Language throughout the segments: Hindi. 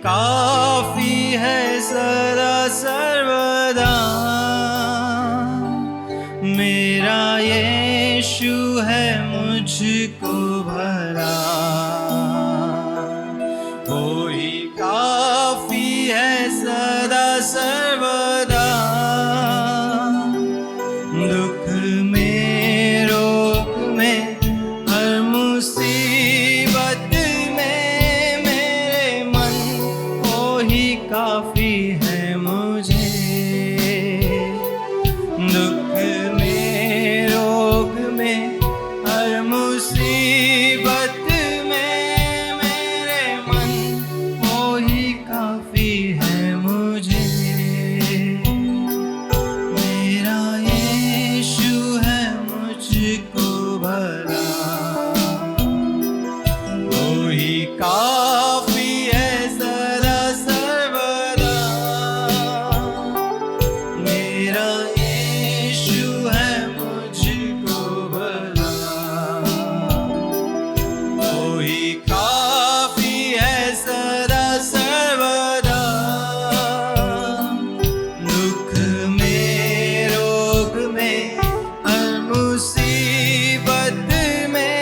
काफी है सदा सर्वदा। मेरा यीशु है मुझको भला, वो ही काफी है सदा सर्वदा। दुख में रोग में हर मुसीबत में मेरे मन वो ही काफी है मुझे। दुख में रोग में हर मुसीबत में मेरे मन वो ही काफी है मुझे। मेरा यीशु है मुझको भला, वो ही काफी है सदा सर्वदा। मेरा यीशु है मुझको भला, वो ही काफी है सदा सर्वदा। दुख में रोग में हर मुसीबत में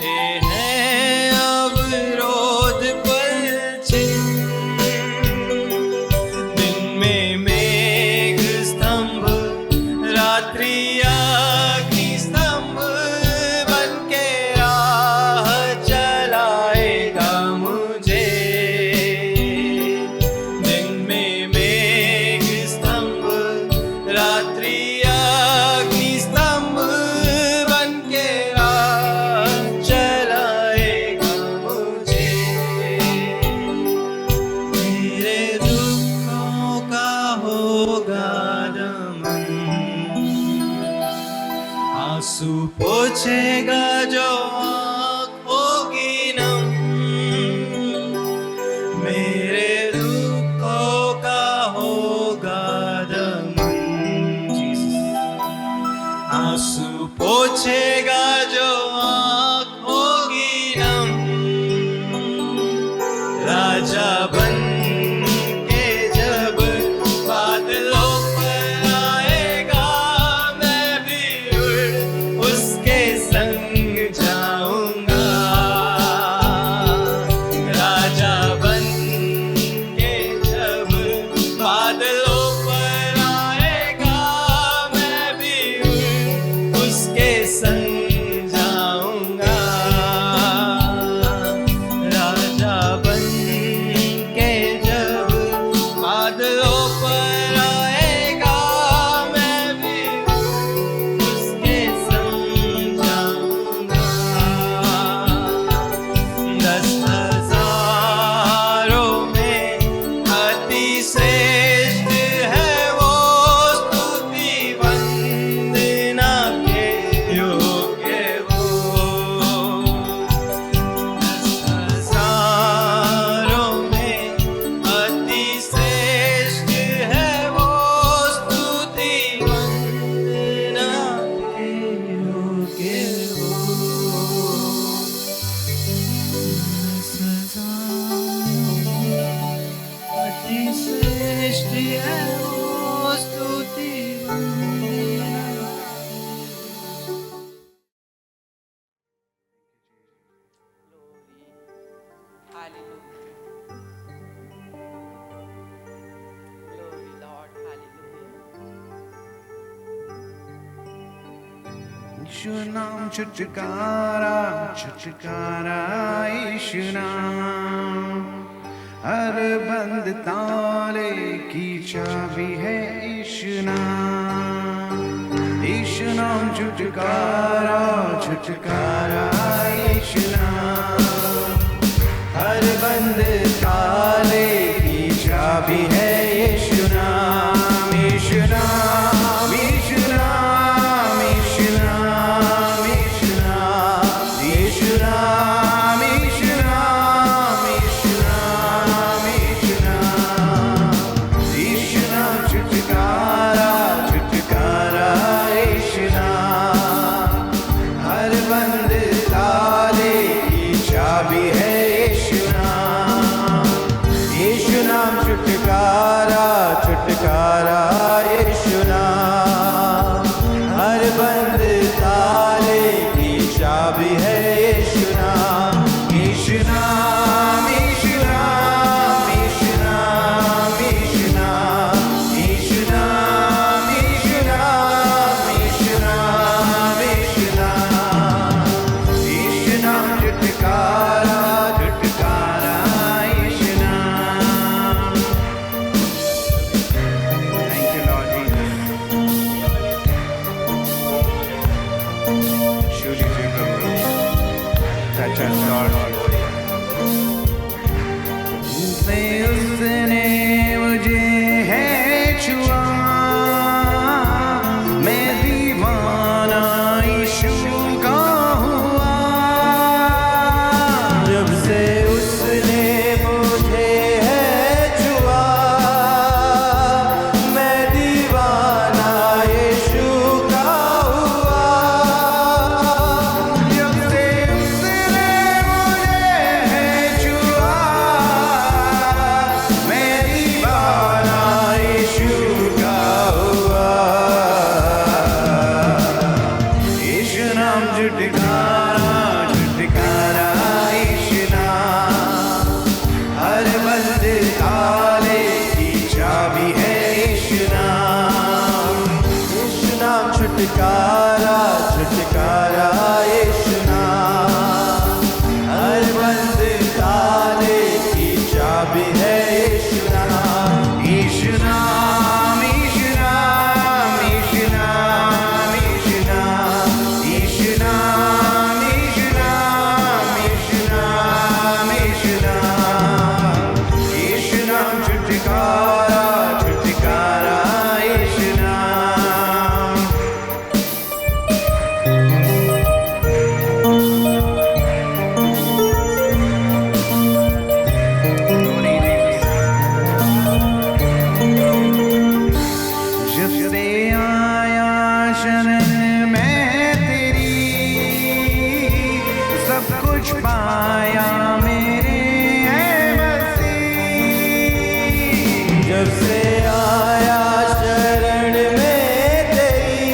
आते हैं अवरोध पलछिन, दिन में मेघ स्तंभ, रात्रि अग्नि स्तंभ, बन के राह चलाएगा मुझे। दिन में मेघ स्तंभ, रात्रि अग्नि स्तंभ, बन के राह चलाएगा मुझे। मेरे दुखों का होगा दमन, आंसू पोंछेगा जो आँख होगी नम। मेरे दुखों का होगा दमन, आंसू पोंछेगा जो आँख होगी नम। राजा बन के जब बादलों पर आएगा, मैं भी उड़ उसके संग जाऊंगा। राजा बन के जब बादलों पर आएगा, मैं भी उड़ उसके संग जाऊंगा। राजा बन के जब बादलों पर आएगा, मैं भी उसके संग जाऊंगा। 10,000 में अति श्रेष्ठ है वो, स्तुति वंदना के योग्य वो। 10,000 में अति श्रेष्ठ है वो, स्तुति वंदना के योग्य वो। 10,000 अति श्रेष्ठ है वो, स्तुति वंदना। Glory, Lord, hallelujah. यीशु नाम छुटकारा, छुटकारा यीशु नाम, हर बंद ताले की चाबी है यीशु नाम। यीशु नाम छुटकारा, छुटकारा यीशु नाम, हर बंद ताले की चाबी है यीशु नाम। यीशु नाम, यीशु नाम, यीशु नाम, यीशु नाम, यीशु नाम, यीशु नाम, यीशु नाम, यीशु नाम, यीशु नाम छुटकारा, छुटकारा यीशु नाम, हर बंद ताले की चाबी है यीशु नाम। यीशु नाम छुटकारा, छुटकारा यीशु नाम, हर बंद ताले की चाबी है यीशु नाम। यीशु नाम, यीशु नाम, यीशु नाम, यीशु नाम, यीशु नाम, यीशु नाम, यीशु नाम, यीशु नाम, यीशु नाम छुटकारा, छुटकारा यीशु नाम। Thank you, Lord Jesus. छू लीजिए प्रभु, touch us, Lord. उसने मुझे है छुआ, मैं दीवाना यीशु का हुआ। जब से उसने मुझे है छुआ, मैं दीवाना यीशु का हुआ। जब से उसने मुझे है छुआ, सब कुछ पाया मेरे मसीह। जब से आया शरण में तेरी,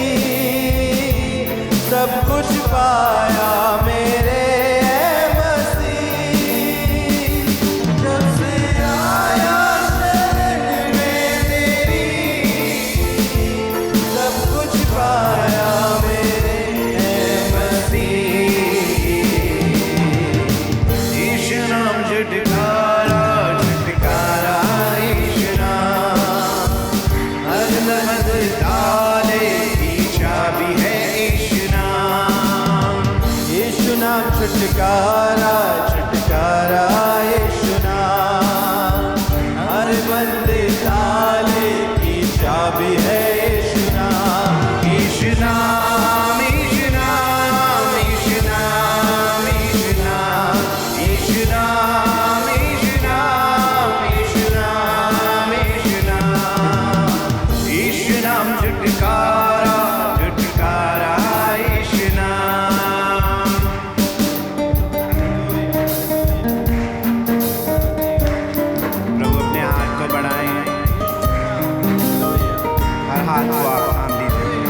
सब कुछ पाया मेरे मसीह। जब से आया शरण में तेरी, सब कुछ पाया मेरे मसीह। यीशु नाम झुटकारा झुटकारा, यीशु नाम हर दर्द ताले की चाबी है। यीशु नाम, यीशु नाम छुटकारा छुटकारा, यीशु नाम हर बंद ताले की चाबी है। यीशु नाम, यीशु नाम, यीशु नाम, यीशु नाम, यीशु नाम, यीशु नाम, यीशु नाम, यीशु नाम, यीशु नाम, यीशु नाम झुटकारा झुटकारा, यीशु नाम। प्रभु अपने हाथ को बढ़ाएं, हर हाथ को आप थाम लीजिए।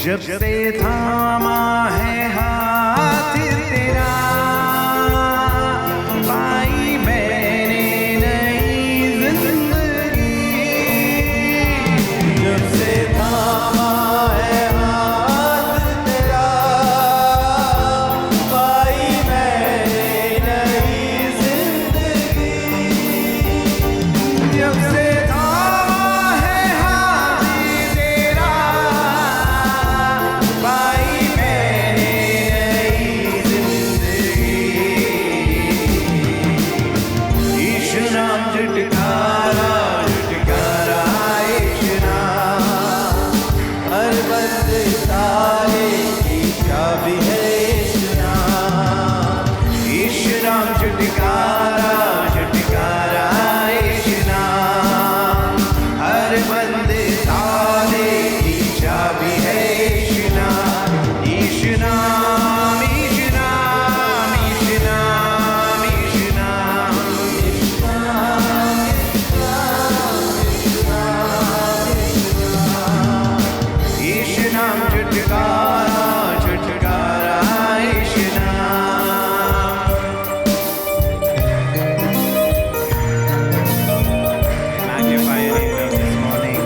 जब से थामा है हाथ तेरा, पाई मैंने नई जिंदगी। जब से थामा है हाथ तेरा, पाई मैंने नई जिंदगी। जब से थामा है हाथ तेरा, पाई मैंने नई जिंदगी। यीशु नाम झुटकारा झुटकारा, यीशु नाम हर बंद ताले की चाबी है। यीशु नाम, यीशु नाम झुटकारा झुटकारा, यीशु नाम हर बंद ताले की चाबी है। यीशु नाम, यीशु नाम, यीशु नाम, यीशु नाम, यीशु नाम, यीशु नाम झुटकारा झुटकारा, यीशु नाम। Magnify your name this morning.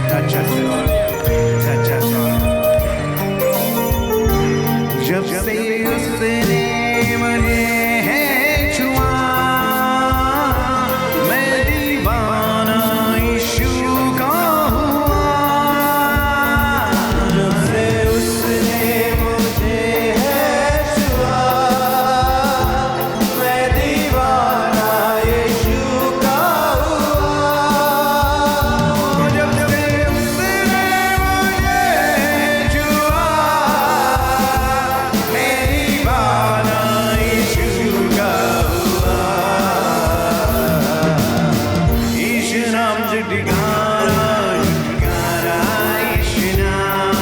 Touch us, Lord. Touch us, Lord. जब से उसने मुझे है छुआ, मैं दीवाना यीशु का हुआ। जब से उसने मुझे है छुआ, मैं दीवाना यीशु का हुआ। जब से उसने मुझे छुआ, मैं दीवाना यीशु का हुआ। यीशु नाम झुटकारा झुटकारा, यीशु नाम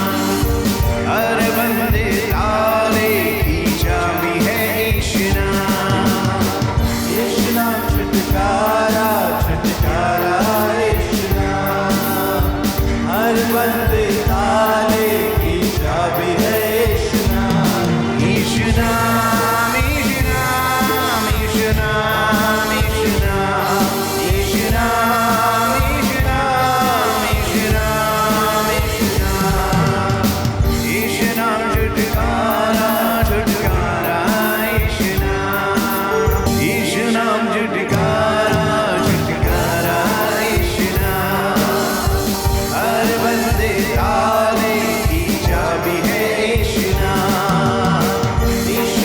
हर बंद ताले की चाबी है। यीशु नाम, यीशु नाम छुटकारा छुटकारा, यीशु नाम हर बंद ताले की चाबी है। यीशु नाम, यीशु नाम, यीशु नाम, यीशु नाम, यीशु नाम, यीशु नाम, यीशु नाम, यीशु नाम, यीशु नाम, यीशु नाम झुटकारा झुटकारा, यीशु नाम, यीशु नाम झुटकारा झुटकारा, यीशु नाम हर बंदे ताले की चाबी है। यीशु नाम, यीशु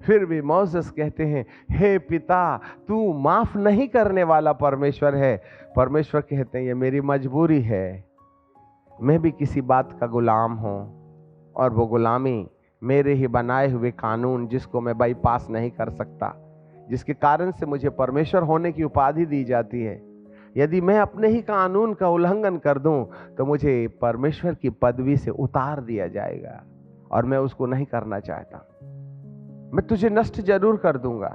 फिर भी मोसेस कहते हैं, हे पिता, तू माफ नहीं करने वाला परमेश्वर है। परमेश्वर कहते हैं, ये मेरी मजबूरी है, मैं भी किसी बात का गुलाम हूं, और वो गुलामी मेरे ही बनाए हुए कानून, जिसको मैं बाईपास नहीं कर सकता, जिसके कारण से मुझे परमेश्वर होने की उपाधि दी जाती है। यदि मैं अपने ही कानून का उल्लंघन कर दूं तो मुझे परमेश्वर की पदवी से उतार दिया जाएगा, और मैं उसको नहीं करना चाहता। मैं तुझे नष्ट जरूर कर दूंगा,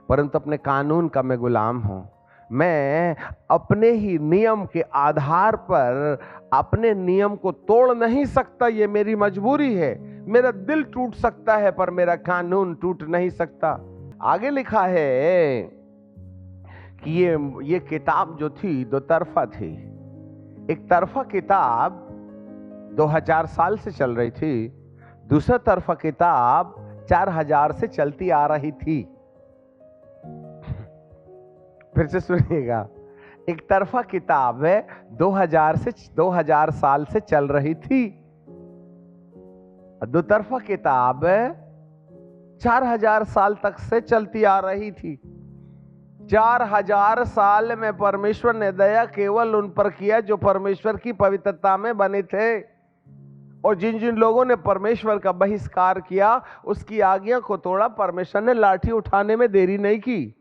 परंतु अपने कानून का मैं गुलाम हूं। मैं अपने ही नियम के आधार पर अपने नियम को तोड़ नहीं सकता, ये मेरी मजबूरी है। मेरा दिल टूट सकता है पर मेरा कानून टूट नहीं सकता। आगे लिखा है कि ये किताब जो थी दो तरफा थी। एक तरफा किताब 2000 साल से चल रही थी, दूसरा तरफा किताब 4000 से चलती आ रही थी। फिर से सुनिएगा, एक तरफा किताब है 2000 साल से चल रही थी, दो तरफा किताब 4000 साल तक से चलती आ रही थी। 4000 साल में परमेश्वर ने दया केवल उन पर किया जो परमेश्वर की पवित्रता में बने थे, और जिन जिन लोगों ने परमेश्वर का बहिष्कार किया, उसकी आज्ञा को तोड़ा, परमेश्वर ने लाठी उठाने में देरी नहीं की।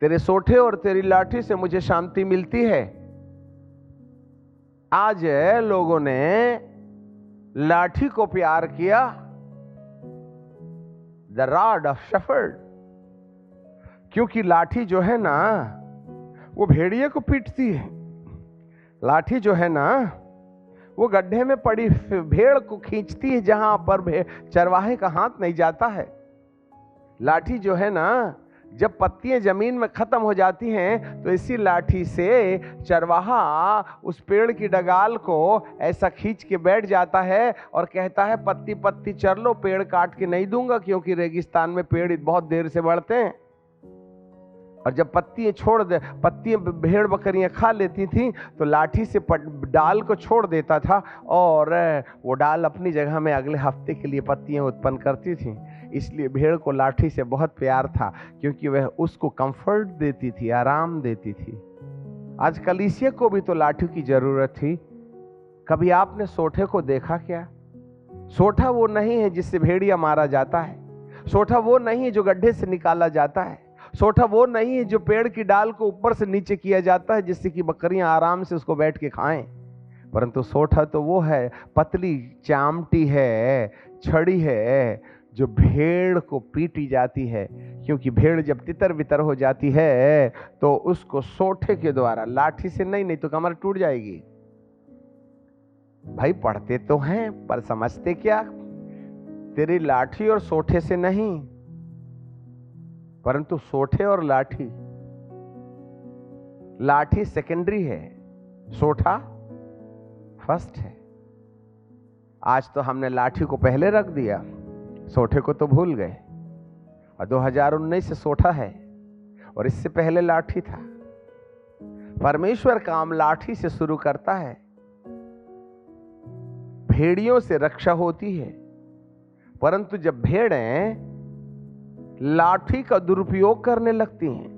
तेरे सोठे और तेरी लाठी से मुझे शांति मिलती है। आज लोगों ने लाठी को प्यार किया, द रॉड ऑफ शेफर्ड, क्योंकि लाठी जो है ना वो भेड़िए को पीटती है। लाठी जो है ना वो गड्ढे में पड़ी भेड़ को खींचती है जहां पर चरवाहे का हाथ नहीं जाता है। लाठी जो है ना, जब पत्तियां जमीन में खत्म हो जाती हैं तो इसी लाठी से चरवाहा उस पेड़ की डगाल को ऐसा खींच के बैठ जाता है और कहता है, पत्ती पत्ती चर लो, पेड़ काट के नहीं दूंगा, क्योंकि रेगिस्तान में पेड़ बहुत देर से बढ़ते हैं। और जब पत्तियां भेड़ बकरियां खा लेती थी तो लाठी से डाल को छोड़ देता था, और वो डाल अपनी जगह में अगले हफ्ते के लिए पत्तियां उत्पन्न करती थी। इसलिए भेड़ को लाठी से बहुत प्यार था, क्योंकि वह उसको कंफर्ट देती थी, आराम देती थी। आज कलीसिया को भी तो लाठी की जरूरत थी। कभी आपने सोठे को देखा क्या? सोठा वो नहीं है जिससे भेड़िया मारा जाता है, सोठा वो नहीं है जो गड्ढे से निकाला जाता है, सोठा वो नहीं है जो पेड़ की डाल को ऊपर से नीचे किया जाता है जिससे कि बकरियां आराम से उसको बैठ के खाएं। परंतु सोठा तो वो है, पतली चामटी है, छड़ी है, जो भेड़ को पीटी जाती है। क्योंकि भेड़ जब तितर बितर हो जाती है तो उसको सोठे के द्वारा, लाठी से नहीं तो कमर टूट जाएगी। भाई पढ़ते तो हैं पर समझते क्या? तेरी लाठी और सोठे से नहीं, परंतु सोठे और लाठी सेकेंडरी है, सोठा फर्स्ट है। आज तो हमने लाठी को पहले रख दिया, सोठे को तो भूल गए। और 2019 से सोठा है और इससे पहले लाठी था। परमेश्वर काम लाठी से शुरू करता है। भेड़ियों से रक्षा होती है, परंतु जब भेड़ें लाठी का दुरुपयोग करने लगती हैं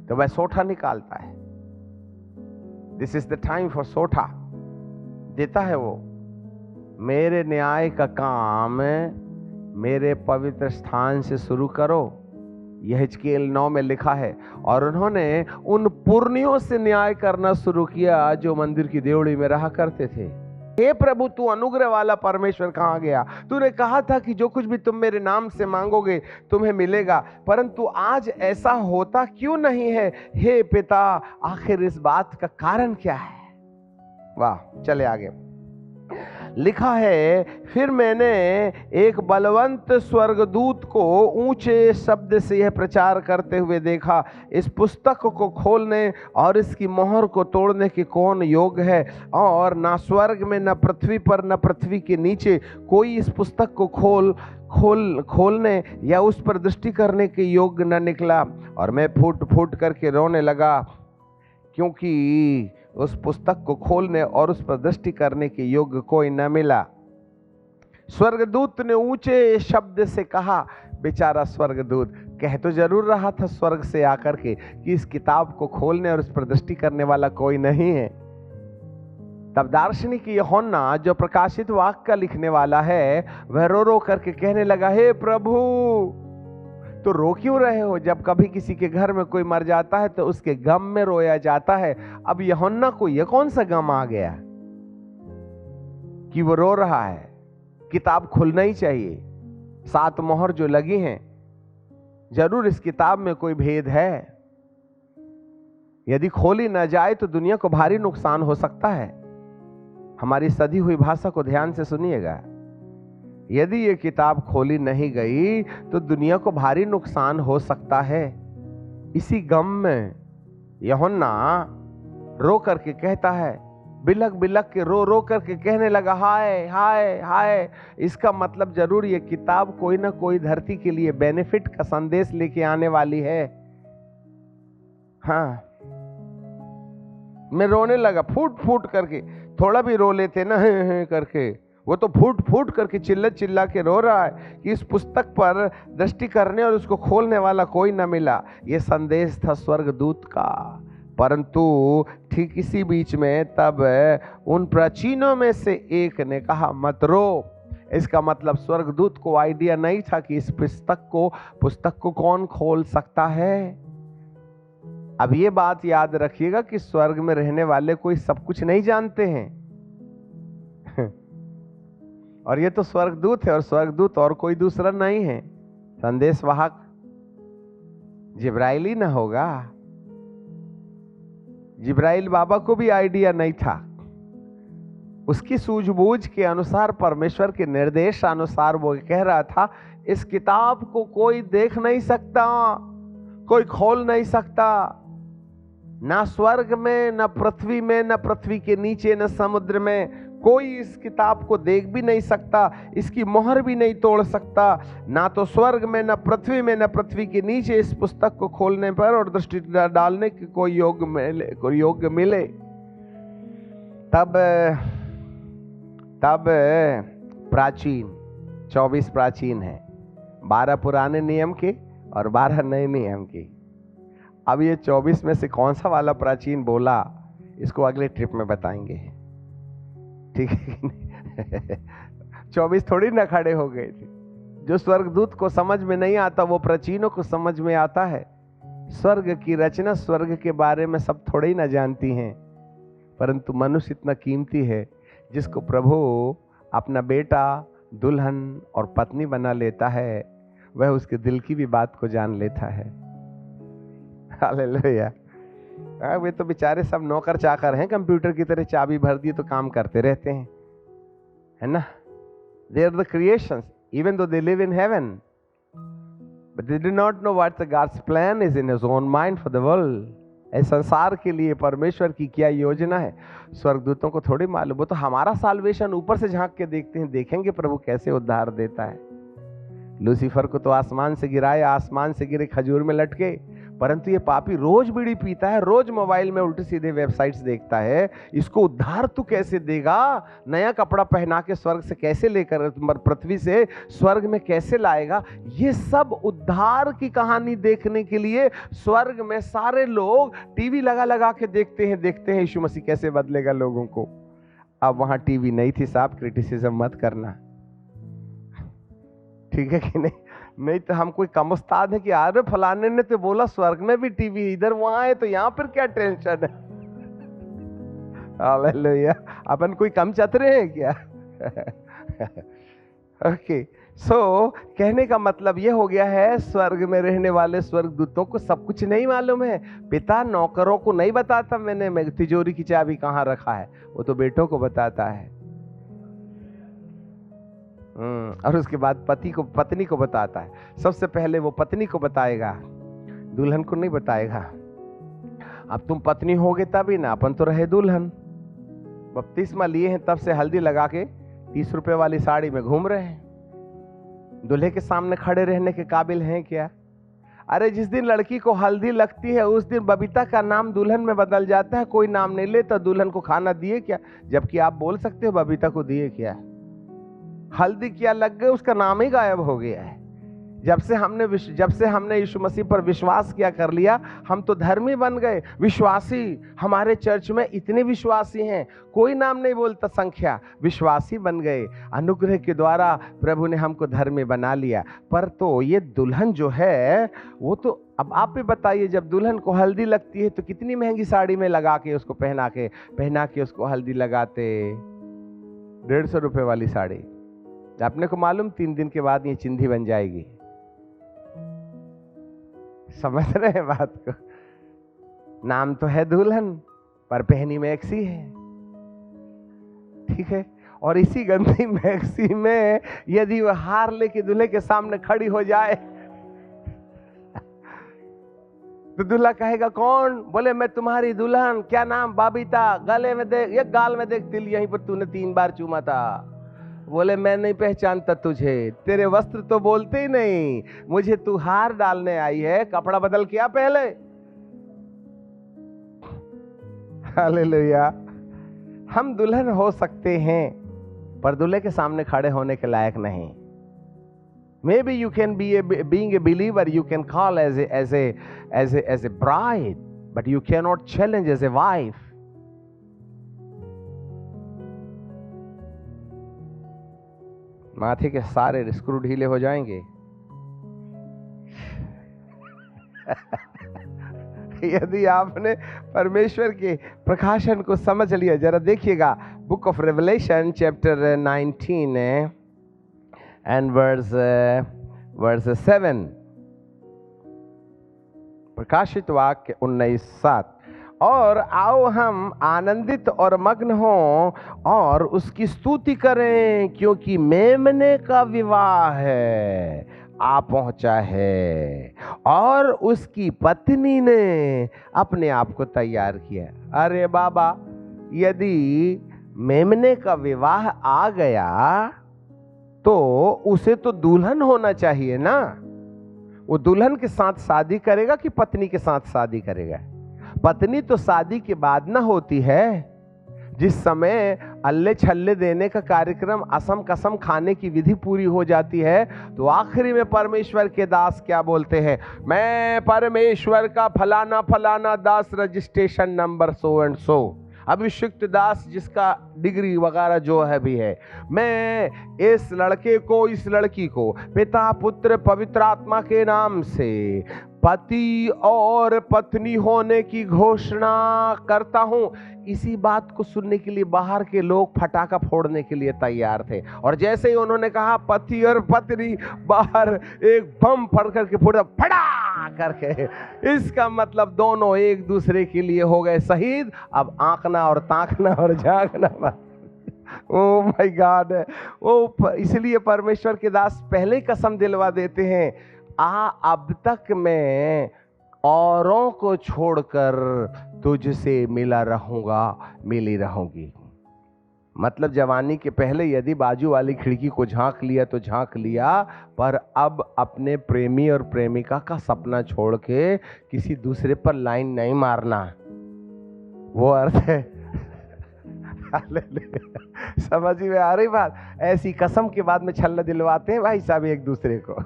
तो वह सोठा निकालता है। This is the time for सोठा। देता है वो, मेरे न्याय का काम मेरे पवित्र स्थान से शुरू करो। यह हिजकीएल 9 में लिखा है। और उन्होंने उन पुरनियों से न्याय करना शुरू किया जो मंदिर की देवड़ी में रहा करते थे। हे प्रभु, तू अनुग्रह वाला परमेश्वर कहाँ गया? तूने कहा था कि जो कुछ भी तुम मेरे नाम से मांगोगे तुम्हें मिलेगा, परंतु आज ऐसा होता क्यों नहीं है? हे पिता, आखिर इस बात का कारण क्या है? वाह, चले आगे। लिखा है, फिर मैंने एक बलवंत स्वर्गदूत को ऊंचे शब्द से यह प्रचार करते हुए देखा, इस पुस्तक को खोलने और इसकी मोहर को तोड़ने के कौन योग्य है? और ना स्वर्ग में, न पृथ्वी पर, न पृथ्वी के नीचे कोई इस पुस्तक को खोलने या उस पर दृष्टि करने के योग्य न निकला। और मैं फूट फूट करके रोने लगा, क्योंकि उस पुस्तक को खोलने और उस पर दृष्टि करने के योग्य कोई न मिला। स्वर्गदूत ने ऊंचे शब्द से कहा, बेचारा स्वर्गदूत कह तो जरूर रहा था स्वर्ग से आकर के कि इस किताब को खोलने और इस पर दृष्टि करने वाला कोई नहीं है। तब दार्शनिक यूहन्ना जो प्रकाशित वाक्य का लिखने वाला है, वह रो रो करके कहने लगा, हे प्रभु, तो रो क्यों रहे हो? जब कभी किसी के घर में कोई मर जाता है तो उसके गम में रोया जाता है। अब यूहन्ना को यह कौन सा गम आ गया कि वो रो रहा है? किताब खुलना ही चाहिए। 7 मोहर जो लगी हैं, जरूर इस किताब में कोई भेद है। यदि खोली ना जाए तो दुनिया को भारी नुकसान हो सकता है। हमारी सधी हुई भाषा को ध्यान से सुनिएगा। यदि ये किताब खोली नहीं गई तो दुनिया को भारी नुकसान हो सकता है। इसी गम में यूहन्ना रो करके कहता है, बिलक बिलक के रो रो करके कहने लगा, हाय हाय हाय। इसका मतलब जरूर ये किताब कोई ना कोई धरती के लिए बेनिफिट का संदेश लेके आने वाली है। हाँ, मैं रोने लगा फूट फूट करके। थोड़ा भी रो लेते ना है करके, वो तो फूट फूट करके चिल्ला चिल्ला के रो रहा है कि इस पुस्तक पर दृष्टि करने और उसको खोलने वाला कोई न मिला। ये संदेश था स्वर्गदूत का। परंतु ठीक इसी बीच में तब उन प्राचीनों में से एक ने कहा, मत रो। इसका मतलब स्वर्गदूत को आइडिया नहीं था कि इस पुस्तक को कौन खोल सकता है। अब ये बात याद रखिएगा कि स्वर्ग में रहने वाले कोई सब कुछ नहीं जानते हैं। और ये तो स्वर्गदूत है, और स्वर्गदूत और कोई दूसरा नहीं है। संदेशवाहक जिब्राइल ही ना होगा। जिब्राइल बाबा को भी आइडिया नहीं था। उसकी सूझबूझ के अनुसार, परमेश्वर के निर्देश अनुसार वो कह रहा था, इस किताब को कोई देख नहीं सकता, कोई खोल नहीं सकता। ना स्वर्ग में, ना पृथ्वी में, ना पृथ्वी के नीचे, ना समुद्र में कोई इस किताब को देख भी नहीं सकता। इसकी मोहर भी नहीं तोड़ सकता। ना तो स्वर्ग में, ना पृथ्वी में, ना पृथ्वी के नीचे इस पुस्तक को खोलने पर और दृष्टि डालने के कोई योग्य मिले। तब प्राचीन 24 प्राचीन है, 12 पुराने नियम के और 12 नए नियम के। अब ये 24 में से कौन सा वाला प्राचीन बोला, इसको अगले ट्रिप में बताएंगे, ठीक है। 24 थोड़ी ना खड़े हो गए थे। जो स्वर्गदूत को समझ में नहीं आता वो प्राचीनों को समझ में आता है। स्वर्ग की रचना, स्वर्ग के बारे में सब थोड़े ही ना जानती हैं, परंतु मनुष्य इतना कीमती है जिसको प्रभु अपना बेटा, दुल्हन और पत्नी बना लेता है, वह उसके दिल की भी बात को जान लेता है। हालेलुया। वे तो बेचारे सब नौकर चाकर हैं, कंप्यूटर की तरह चाबी भर दी तो काम करते रहते हैं, है ना। They are the creations, even though they live in heaven, but they do not know what the God's plan is in His own mind for the world. इस संसार के लिए परमेश्वर की क्या योजना है, स्वर्गदूतों को थोड़ी मालूम। वो तो हमारा साल्वेशन ऊपर से झांक के देखते हैं, देखेंगे प्रभु कैसे उद्धार देता है। लूसीफर को तो आसमान से गिराया, आसमान से गिरे खजूर में लटके, परंतु ये पापी रोज बीड़ी पीता है, रोज मोबाइल में उल्टे सीधे वेबसाइट्स देखता है। इसको उद्धार तू कैसे देगा? नया कपड़ा पहना के स्वर्ग से कैसे लेकर, पृथ्वी से स्वर्ग में कैसे लाएगा? ये सब उद्धार की कहानी देखने के लिए स्वर्ग में सारे लोग टीवी लगा लगा के देखते हैं यीशु मसीह कैसे बदलेगा लोगों को। अब वहां टीवी नहीं थी साहब, क्रिटिसिज्म मत करना, ठीक है कि नहीं तो हम कोई कम उस्ताद है कि यार फलाने ने तो बोला स्वर्ग में भी टीवी, इधर वहां है तो यहाँ पर क्या टेंशन है। हालेलुया। अपन कोई कम चतरे हैं क्या? ओके, सो कहने का मतलब यह हो गया है, स्वर्ग में रहने वाले स्वर्गदूतों को सब कुछ नहीं मालूम है। पिता नौकरों को नहीं बताता मैंने तिजोरी की चाबी कहाँ रखा है, वो तो बेटों को बताता है। और उसके बाद पत्नी को बताता है। सबसे पहले वो पत्नी को बताएगा, दुल्हन को नहीं बताएगा। अब तुम पत्नी होगे तभी ना, अपन तो रहे दुल्हन। बपतिस्मा लिए हैं तब से हल्दी लगा के 30 रुपए वाली साड़ी में घूम रहे हैं। दूल्हे के सामने खड़े रहने के काबिल हैं क्या? अरे जिस दिन लड़की को हल्दी लगती है उस दिन बबीता का नाम दुल्हन में बदल जाता है, कोई नाम नहीं लेता। दुल्हन को खाना दिए क्या, जबकि आप बोल सकते हो बबीता को दिए क्या। हल्दी क्या लग गई, उसका नाम ही गायब हो गया है। जब से हमने यीशु मसीह पर विश्वास किया, कर लिया, हम तो धर्मी बन गए, विश्वासी। हमारे चर्च में इतने विश्वासी हैं, कोई नाम नहीं बोलता संख्या, विश्वासी बन गए। अनुग्रह के द्वारा प्रभु ने हमको धर्मी बना लिया। पर तो ये दुल्हन जो है वो तो, अब आप भी बताइए, जब दुल्हन को हल्दी लगती है तो कितनी महंगी साड़ी में लगा के उसको पहना के उसको हल्दी लगाते, 150 रुपए वाली साड़ी। अपने को मालूम 3 दिन के बाद ये चिंधी बन जाएगी। समझ रहे हैं बात को? नाम तो है दुल्हन, पर पहनी मैक्सी है, ठीक है। और इसी गंदी मैक्सी में यदि वह हार लेके दूल्हे के सामने खड़ी हो जाए तो दूल्हा कहेगा कौन? बोले मैं तुम्हारी दुल्हन। क्या नाम? बाबीता। गले में देख, ये गाल में देख तिल, यहीं पर तूने 3 बार चूमा था। बोले मैं नहीं पहचानता तुझे, तेरे वस्त्र तो बोलते ही नहीं, मुझे तू हार डालने आई है, कपड़ा बदल किया पहले। हालेलुया। हम दुल्हन हो सकते हैं पर दूल्हे के सामने खड़े होने के लायक नहीं। Maybe you can be being a believer, you can call as a bride, but you cannot challenge as a wife. माथे के सारे स्क्रू ढीले हो जाएंगे। यदि आपने परमेश्वर के प्रकाशन को समझ लिया, जरा देखिएगा book of Revelation chapter 19 and verse 7, प्रकाशित वाक्य 19:7। और आओ हम आनंदित और मग्न हों और उसकी स्तुति करें, क्योंकि मेमने का विवाह है आ पहुंचा है और उसकी पत्नी ने अपने आप को तैयार किया। अरे बाबा, यदि मेमने का विवाह आ गया तो उसे तो दुल्हन होना चाहिए ना। वो दुल्हन के साथ शादी करेगा कि पत्नी के साथ शादी करेगा? पत्नी तो शादी के बाद ना होती है, जिस समय अल्ले छल्ले देने का कार्यक्रम, असम कसम खाने की विधि पूरी हो जाती है, तो आखिरी में परमेश्वर के दास क्या बोलते हैं? मैं परमेश्वर का फलाना फलाना दास, registration number so and so, अभिषिक्त दास, जिसका डिग्री वगैरह जो है भी है, मैं इस लड़के को, इस लड़की को पिता पुत्र पवित्र आत्मा के नाम से पति और पत्नी होने की घोषणा करता हूं। इसी बात को सुनने के लिए बाहर के लोग फटाका फोड़ने के लिए तैयार थे, और जैसे ही उन्होंने कहा पति और पत्नी, बाहर एक बम फट करके फूटा, फटा करके। इसका मतलब दोनों एक दूसरे के लिए हो गए शहीद। अब आंकना और ताकना और झांकना बस। ओ माय गॉड। वो इसलिए परमेश्वर के दास पहले कसम दिलवा देते हैं, अब तक मैं औरों को छोड़कर तुझसे मिला रहूंगा, मिली रहूंगी। मतलब जवानी के पहले यदि बाजू वाली खिड़की को झांक लिया तो झांक लिया, पर अब अपने प्रेमी और प्रेमिका का सपना छोड़ के किसी दूसरे पर लाइन नहीं मारना, वो अर्थ है। समझ में आ रही बात? ऐसी कसम के बाद में छल्ला दिलवाते हैं भाई साहब एक दूसरे को,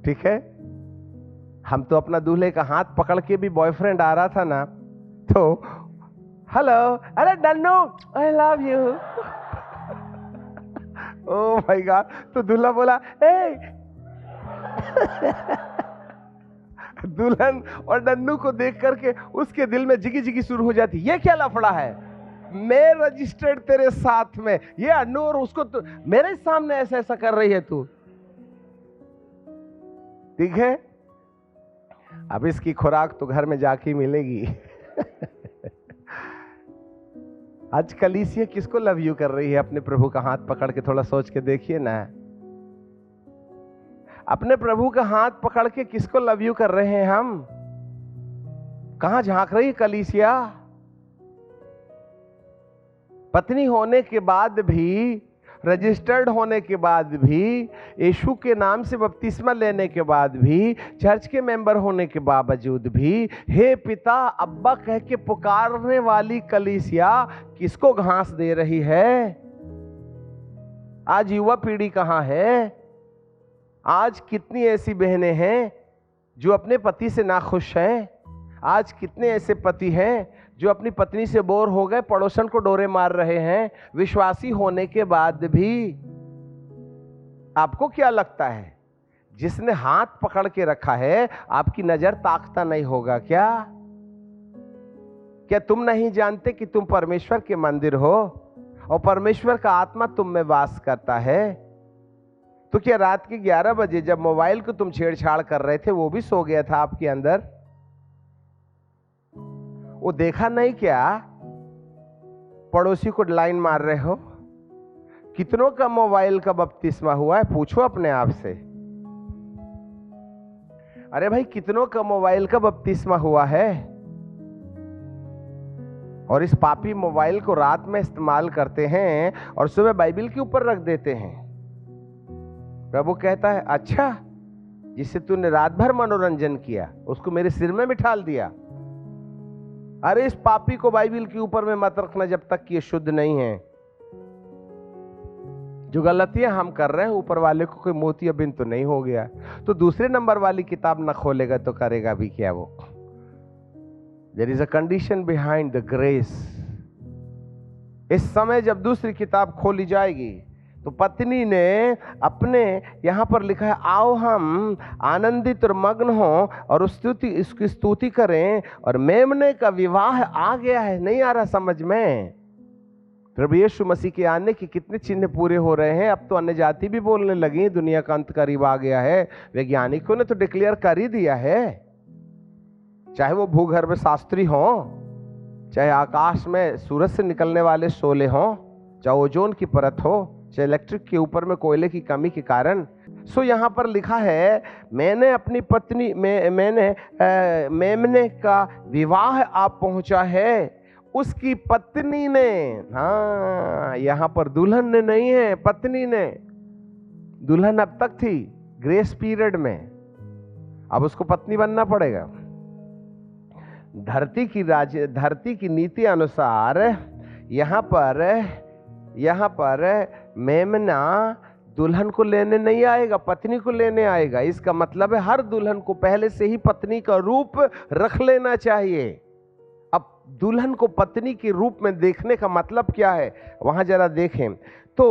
ठीक है। हम तो अपना दूल्हे का हाथ पकड़ के भी, बॉयफ्रेंड आ रहा था ना तो हेलो, अरे dunno I love you, oh my god, तो दूल्हा बोला ए दुल्हन और डन्नू को देख करके उसके दिल में जिगी जिगी शुरू हो जाती, ये क्या लफड़ा है, मैं रजिस्टर्ड तेरे साथ में, ये अन्नू और उसको तो मेरे सामने ऐसा ऐसा कर रही है तू, ठीक है। अब इसकी खुराक तो घर में जाके मिलेगी। आज कलीसिया किसको लव यू कर रही है? अपने प्रभु का हाथ पकड़ के थोड़ा सोच के देखिए ना। अपने प्रभु का हाथ पकड़ के किसको लव यू कर रहे हैं हम? कहां झांक रही है कलीसिया? पत्नी होने के बाद भी, रजिस्टर्ड होने के बाद भी, यीशु के नाम से बपतिस्मा लेने के बाद भी, चर्च के मेंबर होने के बावजूद भी, हे पिता अब्बा कह के पुकारने वाली कलीसिया किसको घास दे रही है? आज युवा पीढ़ी कहां है? आज कितनी ऐसी बहनें हैं जो अपने पति से नाखुश हैं? आज कितने ऐसे पति हैं जो अपनी पत्नी से बोर हो गए, पड़ोसन को डोरे मार रहे हैं, विश्वासी होने के बाद भी? आपको क्या लगता है, जिसने हाथ पकड़ के रखा है आपकी नजर ताकता नहीं होगा क्या? क्या तुम नहीं जानते कि तुम परमेश्वर के मंदिर हो और परमेश्वर का आत्मा तुम में वास करता है? तो क्या रात के 11 बजे जब मोबाइल को तुम छेड़छाड़ कर रहे थे वो भी सो गया था आपके अंदर? वो देखा नहीं क्या पड़ोसी को लाइन मार रहे हो? कितनों का मोबाइल का बपतिस्मा हुआ है? पूछो अपने आप से। अरे भाई, कितनों का मोबाइल का बपतिस्मा हुआ है? और इस पापी मोबाइल को रात में इस्तेमाल करते हैं और सुबह बाइबल के ऊपर रख देते हैं। प्रभु कहता है, अच्छा, जिससे तूने रात भर मनोरंजन किया उसको मेरे सिर में बिठाल दिया। अरे इस पापी को बाइबल के ऊपर में मत रखना जब तक कि ये शुद्ध नहीं है। जो गलतियां हम कर रहे हैं, ऊपर वाले को कोई मोती बिन तो नहीं हो गया, तो दूसरे नंबर वाली किताब न खोलेगा तो करेगा भी क्या वो? There is a condition behind the grace. इस समय जब दूसरी किताब खोली जाएगी तो पत्नी ने अपने, यहां पर लिखा है, आओ हम आनंदित और मग्न हो और उसकी स्तुति करें, और मेमने का विवाह आ गया है। नहीं आ रहा समझ में? प्रभु यीशु मसीह के आने के कितने चिन्ह पूरे हो रहे हैं। अब तो अन्य जाति भी बोलने लगी, दुनिया का अंत करीब आ गया है। वैज्ञानिकों ने तो डिक्लेयर कर ही दिया है, चाहे वो भूगर्भ शास्त्री हो, चाहे आकाश में सूरज से निकलने वाले शोले हो, चाहे ओजोन की परत हो, चाहे इलेक्ट्रिक के ऊपर में कोयले की कमी के कारण। सो यहाँ पर लिखा है, मैंने अपनी पत्नी मेमने का विवाह आप पहुंचा है। उसकी पत्नी ने, हाँ, यहाँ पर दुल्हन ने नहीं है, पत्नी ने। दुल्हन अब तक थी ग्रेस पीरियड में, अब उसको पत्नी बनना पड़ेगा। धरती की नीति अनुसार यहाँ पर मेमना दुल्हन को लेने नहीं आएगा, पत्नी को लेने आएगा। इसका मतलब है हर दुल्हन को पहले से ही पत्नी का रूप रख लेना चाहिए। अब दुल्हन को पत्नी के रूप में देखने का मतलब क्या है, वहां जरा देखें तो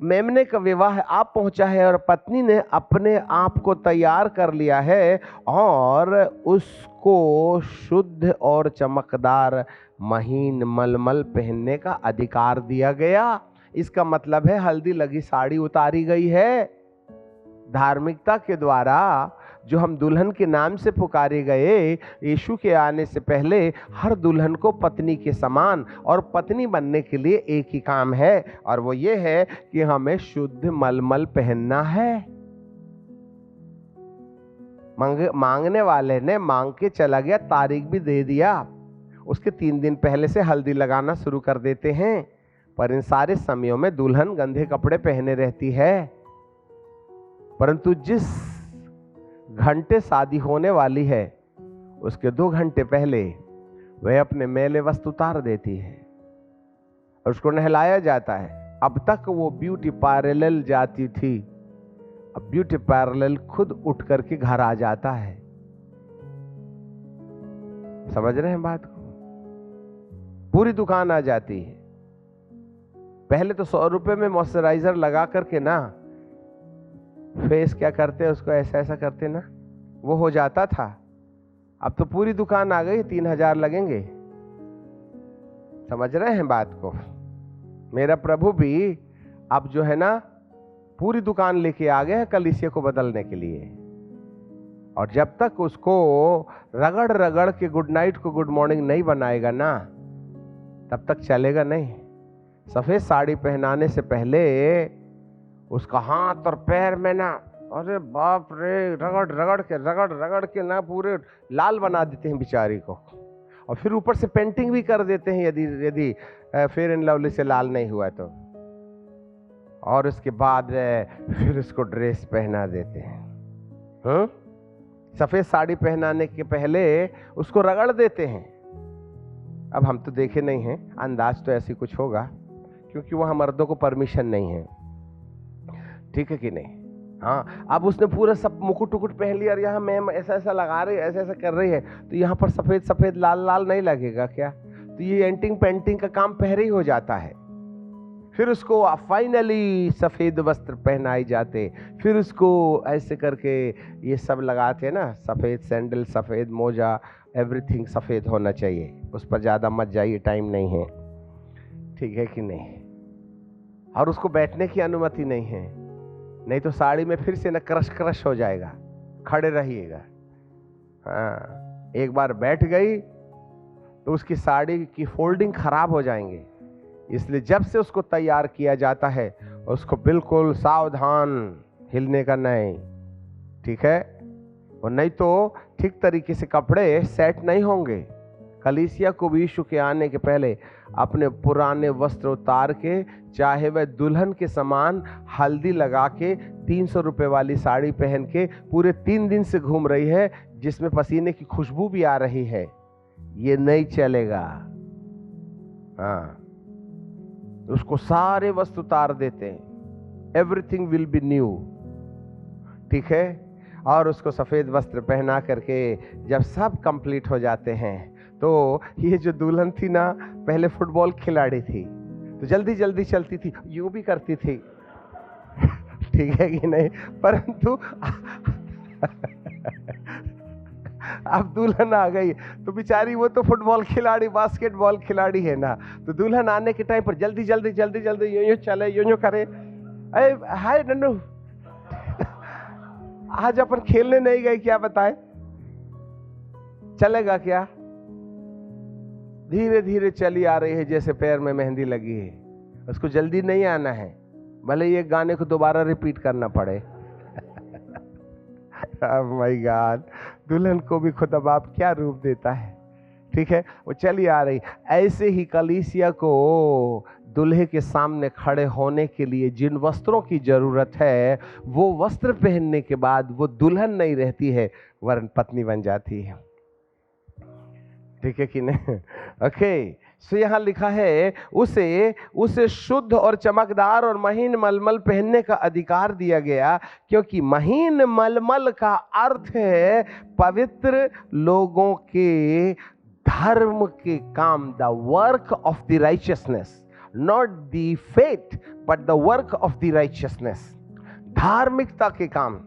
मेमने का विवाह आप पहुंचा है और पत्नी ने अपने आप को तैयार कर लिया है और उसको शुद्ध और चमकदार महीन मलमल पहनने का अधिकार दिया गया। इसका मतलब है हल्दी लगी साड़ी उतारी गई है। धार्मिकता के द्वारा जो हम दुल्हन के नाम से पुकारे गए, यीशु के आने से पहले हर दुल्हन को पत्नी के समान और पत्नी बनने के लिए एक ही काम है, और वो ये है कि हमें शुद्ध मलमल पहनना है। मांगने वाले ने मांग के चला गया, तारीख भी दे दिया। उसके 3 दिन पहले से हल्दी लगाना शुरू कर देते हैं, पर इन सारे समयों में दुल्हन गंदे कपड़े पहने रहती है। परंतु जिस घंटे शादी होने वाली है उसके 2 घंटे पहले वह अपने मैले वस्त्र उतार देती है और उसको नहलाया जाता है। अब तक वो ब्यूटी पार्लर जाती थी, अब ब्यूटी पार्लर खुद उठ करके घर आ जाता है। समझ रहे हैं बात को? पूरी दुकान आ जाती है। पहले तो 100 रुपए में मॉइस्चराइजर लगा करके ना फेस क्या करते, उसको ऐसा ऐसा करते ना, वो हो जाता था। अब तो पूरी दुकान आ गई, 3000 लगेंगे। समझ रहे हैं बात को? मेरा प्रभु भी अब जो है ना पूरी दुकान लेके आ गए हैं कलीसिया को बदलने के लिए। और जब तक उसको रगड़ रगड़ के गुड नाइट को गुड मॉर्निंग नहीं बनाएगा ना, तब तक चलेगा नहीं। सफेद साड़ी पहनाने से पहले उसका हाथ और पैर में ना, अरे बाप रे, रगड़ के ना पूरे लाल बना देते हैं बेचारी को, और फिर ऊपर से पेंटिंग भी कर देते हैं यदि फेयर एंड लवली से लाल नहीं हुआ तो। और उसके बाद फिर उसको ड्रेस पहना देते हैं। सफेद साड़ी पहनाने के पहले उसको रगड़ देते हैं। अब हम तो देखे नहीं हैं, अंदाज तो ऐसी कुछ होगा, क्योंकि वहां मर्दों को परमिशन नहीं है। ठीक है कि नहीं? हाँ, अब उसने पूरा सब मुकुट टुकुट पहन लिया और यहाँ मैम ऐसा ऐसा लगा रही है, ऐसा ऐसा कर रही है, तो यहाँ पर सफेद सफेद लाल लाल नहीं लगेगा क्या? तो ये एंटिंग पेंटिंग का काम पहले ही हो जाता है। फिर उसको फाइनली सफेद वस्त्र पहनाए जाते, फिर उसको ऐसे करके ये सब लगाते हैं ना, सफेद सैंडल, सफेद मोजा, एवरीथिंग सफेद होना चाहिए। उस पर ज्यादा मत जाइए, टाइम नहीं है, ठीक है कि नहीं? और उसको बैठने की अनुमति नहीं है, नहीं तो साड़ी में फिर से ना क्रश क्रश हो जाएगा। खड़े रहिएगा। हाँ, एक बार बैठ गई तो उसकी साड़ी की फोल्डिंग खराब हो जाएंगे, इसलिए जब से उसको तैयार किया जाता है उसको बिल्कुल सावधान, हिलने का नहीं, ठीक है? और नहीं तो ठीक तरीके से कपड़े सेट नहीं होंगे। कलीसिया को भी यीशु के आने के पहले अपने पुराने वस्त्र उतार के, चाहे वह दुल्हन के समान हल्दी लगा के 300 रुपए वाली साड़ी पहन के पूरे 3 दिन से घूम रही है, जिसमें पसीने की खुशबू भी आ रही है, ये नहीं चलेगा। हाँ, उसको सारे वस्त्र उतार देते हैं, एवरीथिंग विल बी न्यू, ठीक है? और उसको सफेद वस्त्र पहना करके जब सब कंप्लीट हो जाते हैं, तो ये जो दुल्हन थी ना, पहले फुटबॉल खिलाड़ी थी, तो जल्दी जल्दी चलती थी, यूं भी करती थी, ठीक है कि नहीं? परंतु अब दुल्हन आ गई तो बेचारी वो तो फुटबॉल खिलाड़ी, बास्केटबॉल खिलाड़ी है ना, तो दुल्हन आने के टाइम पर जल्दी जल्दी जल्दी जल्दी यूं यूं चले, यूं यूं करे, अरे हाय नन्नू, आज अपन खेलने नहीं गए क्या? बताए चलेगा क्या? धीरे धीरे चली आ रही है, जैसे पैर में मेहंदी लगी है। उसको जल्दी नहीं आना है, भले ये गाने को दोबारा रिपीट करना पड़े। माय गॉड, दुल्हन को भी खुदा बाप क्या रूप देता है, ठीक है? वो चली आ रही। ऐसे ही कलीसिया को दूल्हे के सामने खड़े होने के लिए जिन वस्त्रों की जरूरत है, वो वस्त्र पहनने के बाद वो दुल्हन नहीं रहती है, वरन पत्नी बन जाती है, ठीक है कि नहीं? ओके, सो यहाँ लिखा है उसे शुद्ध और चमकदार और महीन मलमल पहनने का अधिकार दिया गया, क्योंकि महीन मलमल का अर्थ है पवित्र लोगों के धर्म के काम, the work of the righteousness, not the faith but the work of the righteousness, धार्मिकता के काम,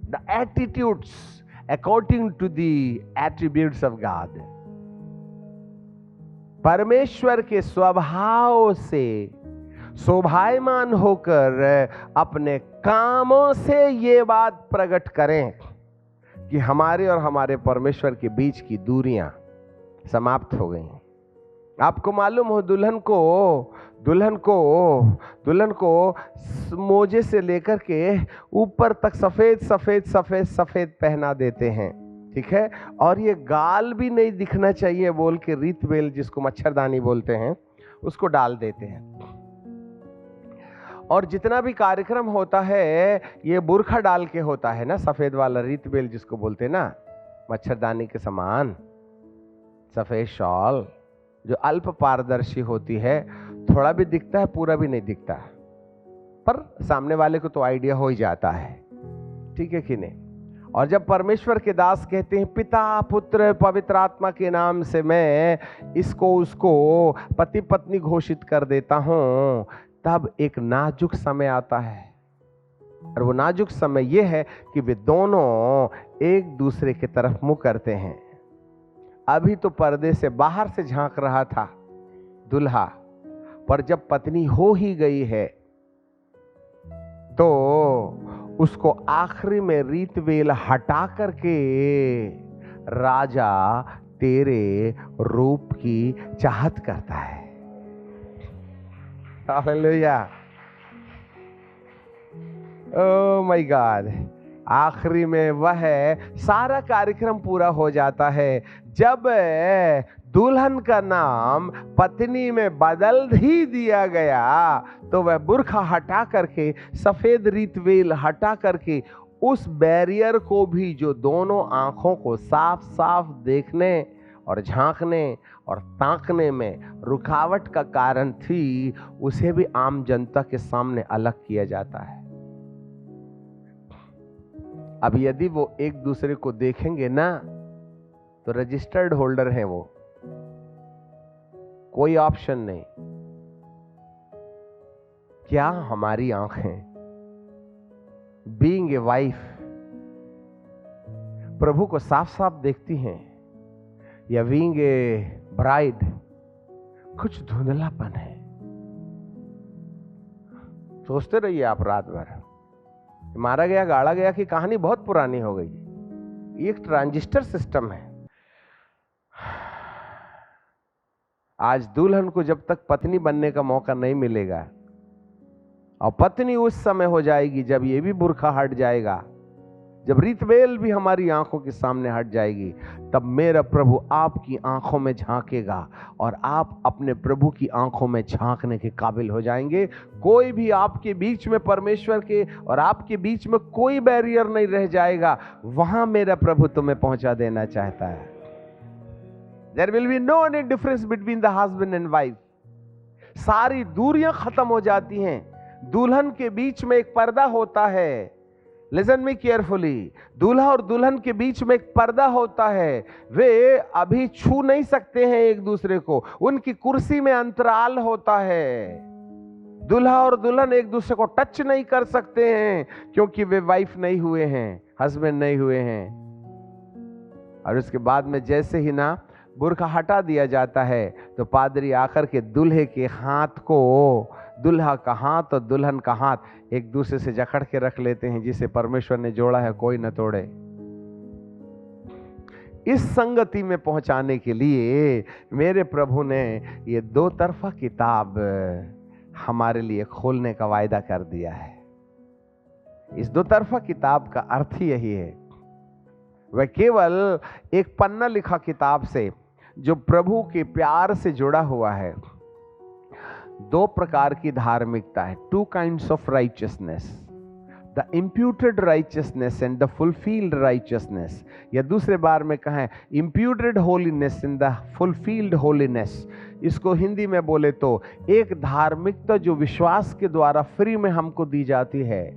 the attitudes according to the attributes of God, परमेश्वर के स्वभाव से शोभायमान होकर अपने कामों से ये बात प्रकट करें कि हमारे और हमारे परमेश्वर के बीच की दूरियां समाप्त हो गई हैं। आपको मालूम हो, दुल्हन को मोजे से लेकर के ऊपर तक सफेद सफेद सफेद सफेद पहना देते हैं, ठीक है? और ये गाल भी नहीं दिखना चाहिए बोल के रीत बेल, जिसको मच्छरदानी बोलते हैं, उसको डाल देते हैं। और जितना भी कार्यक्रम होता है ये बुरखा डाल के होता है ना, सफेद वाला रीत बेल जिसको बोलते हैं ना, मच्छरदानी के समान सफेद शॉल जो अल्प पारदर्शी होती है, थोड़ा भी दिखता है, पूरा भी नहीं दिखता, पर सामने वाले को तो आइडिया हो ही जाता है, ठीक है कि नहीं? और जब परमेश्वर के दास कहते हैं पिता पुत्र पवित्र आत्मा के नाम से मैं इसको उसको पति पत्नी घोषित कर देता हूं, तब एक नाजुक समय आता है, और वो नाजुक समय ये है कि वे दोनों एक दूसरे की तरफ मुंह करते हैं। अभी तो पर्दे से बाहर से झांक रहा था दुल्हा, पर जब पत्नी हो ही गई है तो उसको आखिरी में रीतवेल हटा करके राजा तेरे रूप की चाहत करता है। Hallelujah, oh my God. आखिरी में वह सारा कार्यक्रम पूरा हो जाता है जब दुल्हन का नाम पत्नी में बदल ही दिया गया, तो वह बुर्खा हटा करके, सफेद रीतवेल हटा करके उस बैरियर को भी जो दोनों आंखों को साफ साफ देखने और झांकने और ताकने में रुकावट का कारण थी, उसे भी आम जनता के सामने अलग किया जाता है। अब यदि वो एक दूसरे को देखेंगे ना तो रजिस्टर्ड होल्डर है वो, कोई ऑप्शन नहीं। क्या हमारी आंखें बीइंग ए वाइफ प्रभु को साफ साफ देखती हैं, या बीइंग ए ब्राइड कुछ धुंधलापन है? सोचते रहिए आप रात भर। मारा गया गाड़ा गया की कहानी बहुत पुरानी हो गई। ये एक ट्रांजिस्टर सिस्टम है। आज दुल्हन को जब तक पत्नी बनने का मौका नहीं मिलेगा, और पत्नी उस समय हो जाएगी जब ये भी बुर्खा हट जाएगा, जब रीतवेल भी हमारी आंखों के सामने हट जाएगी, तब मेरा प्रभु आपकी आंखों में झांकेगा और आप अपने प्रभु की आंखों में झांकने के काबिल हो जाएंगे। कोई भी आपके बीच में, परमेश्वर के और आपके बीच में कोई बैरियर नहीं रह जाएगा। वहां मेरा प्रभु तुम्हें पहुंचा देना चाहता है। There will be no any difference between the husband and wife. सारी दूरियां खत्म हो जाती हैं। दुल्हन के बीच में एक पर्दा होता है। Listen me carefully. दूल्हा और दुल्हन के बीच में एक पर्दा होता है। वे अभी छू नहीं सकते हैं एक दूसरे को, उनकी कुर्सी में अंतराल होता है। दूल्हा और दुल्हन एक दूसरे को टच नहीं कर सकते हैं, क्योंकि वे वाइफ नहीं हुए हैं, हस्बैंड नहीं हुए हैं। और उसके बाद में जैसे ही ना बुर्का हटा दिया जाता है, तो पादरी आकर के दूल्हे के हाथ को, दूल्हा का हाथ और दुल्हन का हाथ एक दूसरे से जकड़ के रख लेते हैं। जिसे परमेश्वर ने जोड़ा है कोई न तोड़े। इस संगति में पहुंचाने के लिए मेरे प्रभु ने ये दो तरफा किताब हमारे लिए खोलने का वायदा कर दिया है। इस दो तरफा किताब का अर्थ ही यही है, वह केवल एक पन्ना लिखा किताब से जो प्रभु के प्यार से जुड़ा हुआ है। दो प्रकार की धार्मिकता है, two kinds of righteousness, the imputed righteousness and the fulfilled righteousness, या दूसरे बार में कहें imputed holiness and the fulfilled holiness. इसको हिंदी में बोले तो एक धार्मिकता जो विश्वास के द्वारा फ्री में हमको दी जाती है,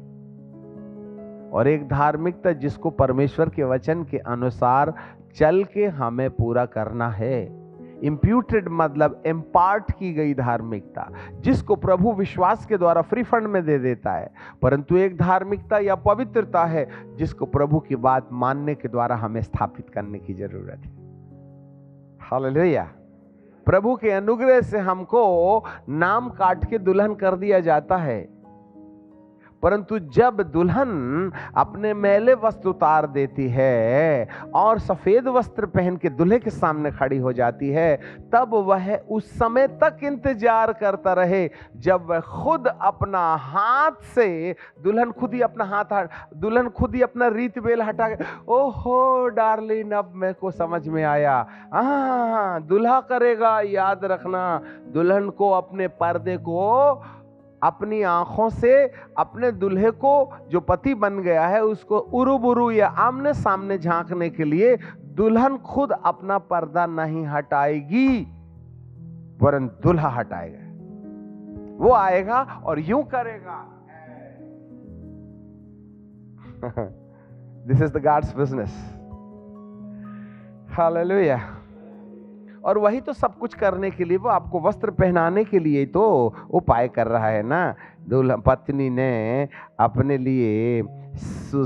और एक धार्मिकता जिसको परमेश्वर के वचन के अनुसार चल के हमें पूरा करना है। इम्प्यूटेड मतलब इम्पार्ट की गई धार्मिकता, जिसको प्रभु विश्वास के द्वारा फ्री फंड में दे देता है। परंतु एक धार्मिकता या पवित्रता है जिसको प्रभु की बात मानने के द्वारा हमें स्थापित करने की जरूरत है। हालेलुया। प्रभु के अनुग्रह से हमको नाम काट के दुल्हन कर दिया जाता है, परंतु जब दुल्हन अपने मैले वस्त्र उतार देती है और सफेद वस्त्र पहन के दूल्हे के सामने खड़ी हो जाती है, तब वह उस समय तक इंतजार करता रहे जब वह खुद अपना हाथ से, दुल्हन खुद ही अपना रीत बेल हटा के, ओहो डार्लिंग अब मेरे को समझ में आया, दूल्हा करेगा, याद रखना, दुल्हन को अपने पर्दे को, अपनी आंखों से अपने दूल्हे को जो पति बन गया है उसको उरुबुरु या आमने सामने झांकने के लिए दुल्हन खुद अपना पर्दा नहीं हटाएगी, वरन दूल्हा हटाएगा। वो आएगा और यूं करेगा। This is the gods business. Hallelujah. और वही तो सब कुछ करने के लिए, वो आपको वस्त्र पहनाने के लिए तो उपाय कर रहा है ना। दुल्हन पत्नी ने अपने लिए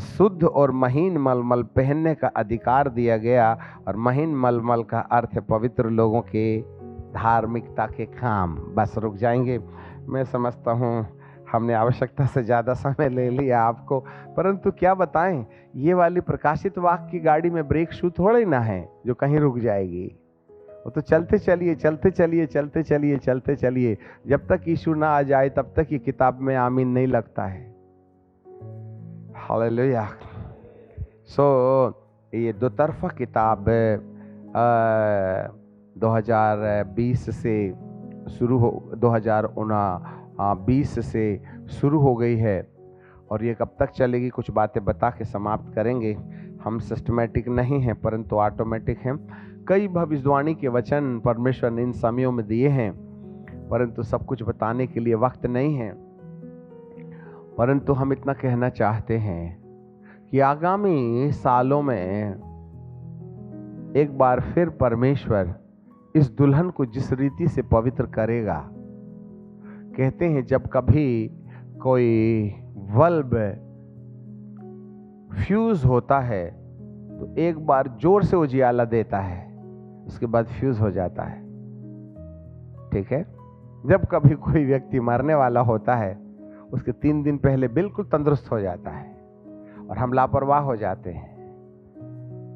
शुद्ध और महीन मलमल पहनने का अधिकार दिया गया, और महीन मलमल का अर्थ है पवित्र लोगों के धार्मिकता के काम। बस रुक जाएंगे, मैं समझता हूँ हमने आवश्यकता से ज़्यादा समय ले लिया आपको, परंतु क्या बताएं, ये वाली प्रकाशित वाक्य की गाड़ी में ब्रेक शू थोड़े ना है जो कहीं रुक जाएगी। वो तो चलते चलिए चलते चलिए चलते चलिए चलते चलिए, जब तक यीशु ना आ जाए तब तक ये किताब में आमीन नहीं लगता है। हालेलुया। ये दो तरफा किताब 2020 से शुरू हो 2019 से शुरू हो गई है, और ये कब तक चलेगी कुछ बातें बता के समाप्त करेंगे। हम सिस्टमेटिक नहीं हैं परंतु ऑटोमेटिक हैं। कई भविष्यवाणी के वचन परमेश्वर ने इन समयों में दिए हैं, परंतु सब कुछ बताने के लिए वक्त नहीं है। परंतु हम इतना कहना चाहते हैं, कि आगामी सालों में एक बार फिर परमेश्वर इस दुल्हन को जिस रीति से पवित्र करेगा, कहते हैं जब कभी कोई बल्ब फ्यूज होता है तो एक बार जोर से उजियाला देता है, उसके बाद फ्यूज हो जाता है। ठीक है, जब कभी कोई व्यक्ति मरने वाला होता है उसके 3 दिन पहले बिल्कुल तंदुरुस्त हो जाता है और हम लापरवाह हो जाते हैं।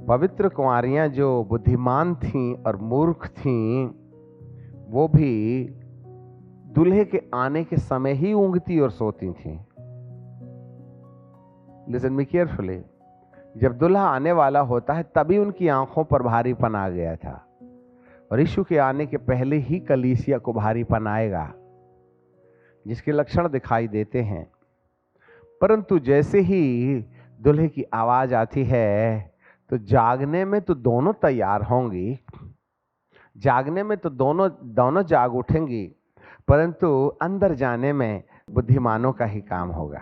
पवित्र कुंवारियां जो बुद्धिमान थीं और मूर्ख थीं, वो भी दूल्हे के आने के समय ही ऊँघती और सोती थीं। लिसन मी केयरफुली, जब दूल्हा आने वाला होता है तभी उनकी आंखों पर भारीपन आ गया था, और यीशु के आने के पहले ही कलीसिया को भारीपन आएगा, जिसके लक्षण दिखाई देते हैं। परंतु जैसे ही दूल्हे की आवाज आती है तो जागने में तो दोनों तैयार होंगी, जागने में तो दोनों जाग उठेंगी, परंतु अंदर जाने में बुद्धिमानों का ही काम होगा।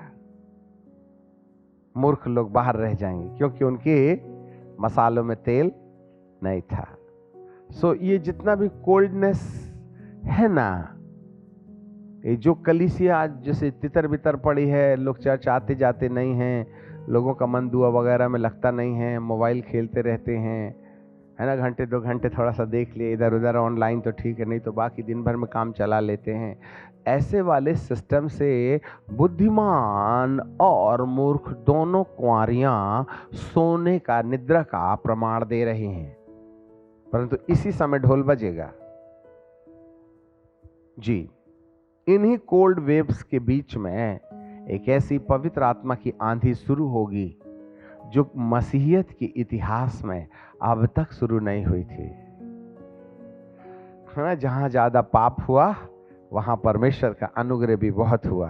मूर्ख लोग बाहर रह जाएंगे क्योंकि उनके मसालों में तेल नहीं था। सो ये जितना भी कोल्डनेस है ना, ये जो कलीसिया आज जैसे तितर बितर पड़ी है, लोग चर्च आते जाते नहीं हैं, लोगों का मन दुआ वगैरह में लगता नहीं है, मोबाइल खेलते रहते हैं, है ना, घंटे 2 घंटे थोड़ा सा देख लिए इधर उधर ऑनलाइन तो ठीक है, नहीं तो बाकी दिन भर में काम चला लेते हैं। ऐसे वाले सिस्टम से बुद्धिमान और मूर्ख दोनों कुंवारियां सोने का, निद्रा का प्रमाण दे रही हैं। परंतु इसी समय ढोल बजेगा जी। इन्हीं कोल्ड वेव्स के बीच में एक ऐसी पवित्र आत्मा की आंधी शुरू होगी जो मसीहियत के इतिहास में अब तक शुरू नहीं हुई थी। जहां ज्यादा पाप हुआ वहां परमेश्वर का अनुग्रह भी बहुत हुआ,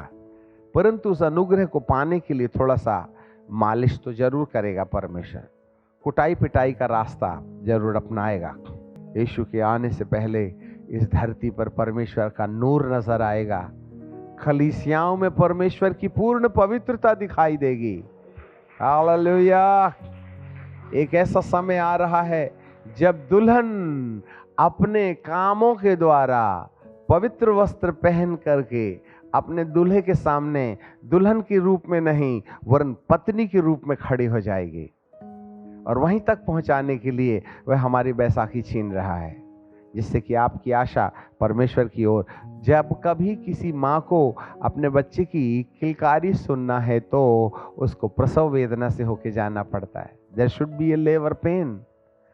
परंतु उस अनुग्रह को पाने के लिए थोड़ा सा मालिश तो जरूर करेगा परमेश्वर, कुटाई पिटाई का रास्ता जरूर अपनाएगा। यीशु के आने से पहले इस धरती पर परमेश्वर का नूर नजर आएगा, कलीसियाओं में परमेश्वर की पूर्ण पवित्रता दिखाई देगी। हालेलुया। एक ऐसा समय आ रहा है जब दुल्हन अपने कामों के द्वारा पवित्र वस्त्र पहन करके अपने दूल्हे के सामने दुल्हन के रूप में नहीं वरन पत्नी के रूप में खड़ी हो जाएगी, और वहीं तक पहुंचाने के लिए वह हमारी बैसाखी छीन रहा है, जिससे कि आपकी आशा परमेश्वर की ओर। जब कभी किसी माँ को अपने बच्चे की किलकारी सुनना है तो उसको प्रसव वेदना से होके जाना पड़ता है। There should be a labour pain,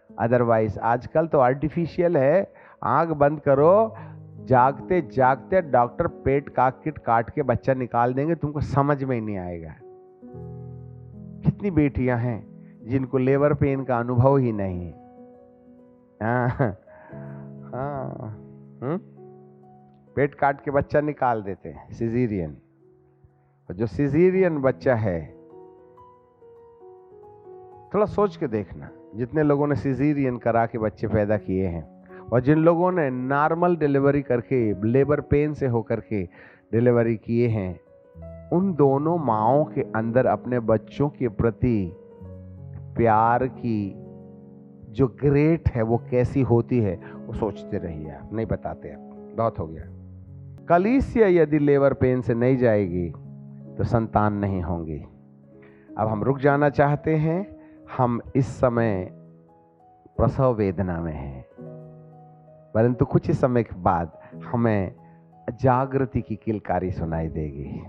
otherwise आजकल तो आर्टिफिशियल है, आंख बंद करो, जागते जागते डॉक्टर पेट का किट काट के बच्चा निकाल देंगे, तुमको समझ में ही नहीं आएगा। कितनी बेटियां हैं जिनको लेबर पेन का अनुभव ही नहीं है। पेट काट के बच्चा निकाल देते हैं, सिजेरियन। और जो सिजेरियन बच्चा है, थोड़ा सोच के देखना, जितने लोगों ने सिजेरियन करा के बच्चे पैदा किए हैं और जिन लोगों ने नॉर्मल डिलीवरी करके लेबर पेन से होकर के डिलीवरी किए हैं, उन दोनों माओं के अंदर अपने बच्चों के प्रति प्यार की जो ग्रेट है वो कैसी होती है, वो सोचते रहिए। आप नहीं बताते, आप बहुत हो गया। कलीसिया यदि लेबर पेन से नहीं जाएगी तो संतान नहीं होंगी। अब हम रुक जाना चाहते हैं, हम इस समय प्रसव वेदना में हैं, परंतु कुछ ही समय के बाद हमें जागृति की किलकारी सुनाई देगी।